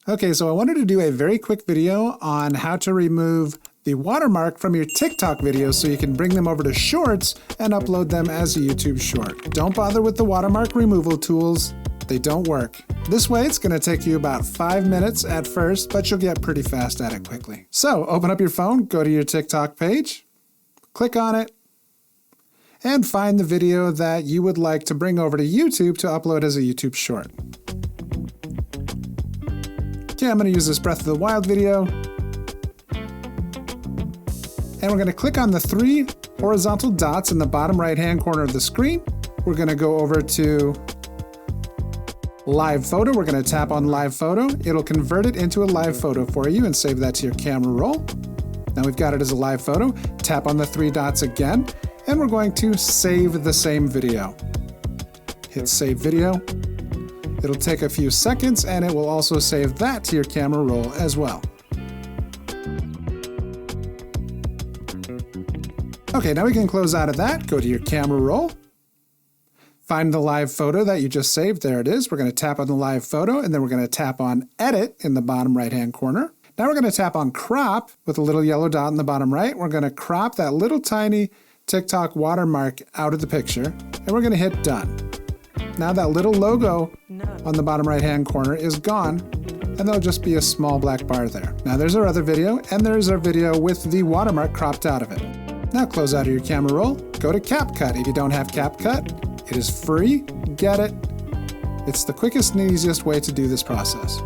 Okay, so I wanted to do a very quick video on how to remove the watermark from your TikTok videos so you can bring them over to Shorts and upload them as a YouTube short. Don't bother with the watermark removal tools. They don't work. This way, it's going to take you about 5 minutes at first, but you'll get pretty fast at it quickly. So open up your phone, go to your TikTok page, click on it, and find the video that you would like to bring over to YouTube to upload as a YouTube short. Okay, I'm going to use this Breath of the Wild video. And we're going to click on the 3 horizontal dots in the bottom right-hand corner of the screen. We're going to go over to Live Photo. We're going to tap on Live Photo. It'll convert it into a live photo for you and save that to your camera roll. Now we've got it as a live photo. Tap on the 3 dots again, and we're going to save the same video. Hit Save Video. It'll take a few seconds, and it will also save that to your camera roll as well. Okay, now we can close out of that. Go to your camera roll. Find the live photo that you just saved. There it is. We're going to tap on the live photo, and then we're going to tap on Edit in the bottom right-hand corner. Now we're going to tap on Crop with a little yellow dot in the bottom right. We're going to crop that little tiny TikTok watermark out of the picture, and we're going to hit Done. Now that little logo on the bottom right-hand corner is gone, and there'll just be a small black bar there. Now there's our other video, and there's our video with the watermark cropped out of it. Now close out of your camera roll, go to CapCut. If you don't have CapCut, it is free, get it. It's the quickest and easiest way to do this process.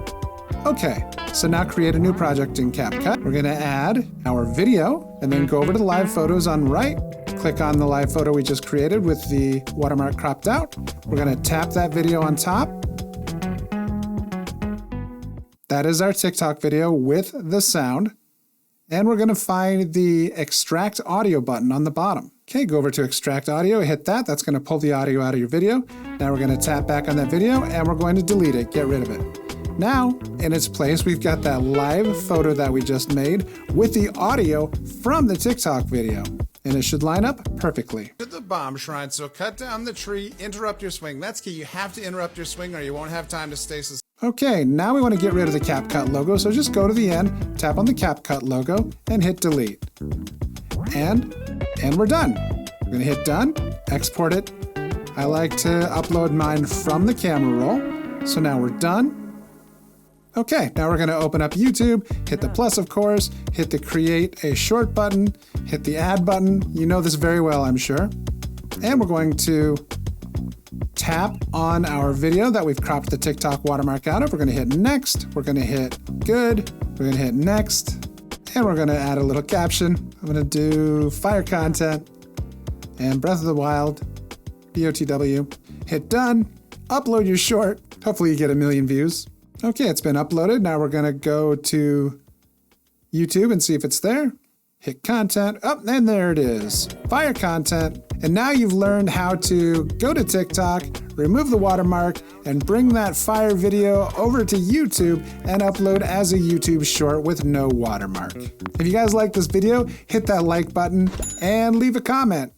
Okay, so now create a new project in CapCut. We're going to add our video, and then go over to the live photos on right. Click on the live photo we just created with the watermark cropped out. We're going to tap that video on top. That is our TikTok video with the sound. And we're going to find the Extract Audio button on the bottom. Okay, go over to Extract Audio, hit that. That's going to pull the audio out of your video. Now we're going to tap back on that video, and we're going to delete it, get rid of it. Now, in its place, we've got that live photo that we just made with the audio from the TikTok video. And it should line up perfectly. To the bomb shrine, so cut down the tree, interrupt your swing. That's key. You have to interrupt your swing or you won't have time to stasis. Okay, now we want to get rid of the CapCut logo, so just go to the end, tap on the CapCut logo, and hit delete. And we're done. We're going to hit done, export it. I like to upload mine from the camera roll. So now we're done. Okay, now we're going to open up YouTube, hit the plus of course, hit the create a short button, hit the add button. You know this very well, I'm sure. And we're going to tap on our video that we've cropped the TikTok watermark out of. We're going to hit next, we're going to hit good, we're going to hit next, and we're going to add a little caption. I'm going to do fire content and Breath of the Wild, BOTW. Hit done, upload your short. Hopefully you get 1 million views. Okay, it's been uploaded. Now we're going to go to YouTube and see if it's there. Hit content. Oh, and there it is. Fire content. And now you've learned how to go to TikTok, remove the watermark, and bring that fire video over to YouTube and upload as a YouTube short with no watermark. If you guys like this video, hit that like button and leave a comment.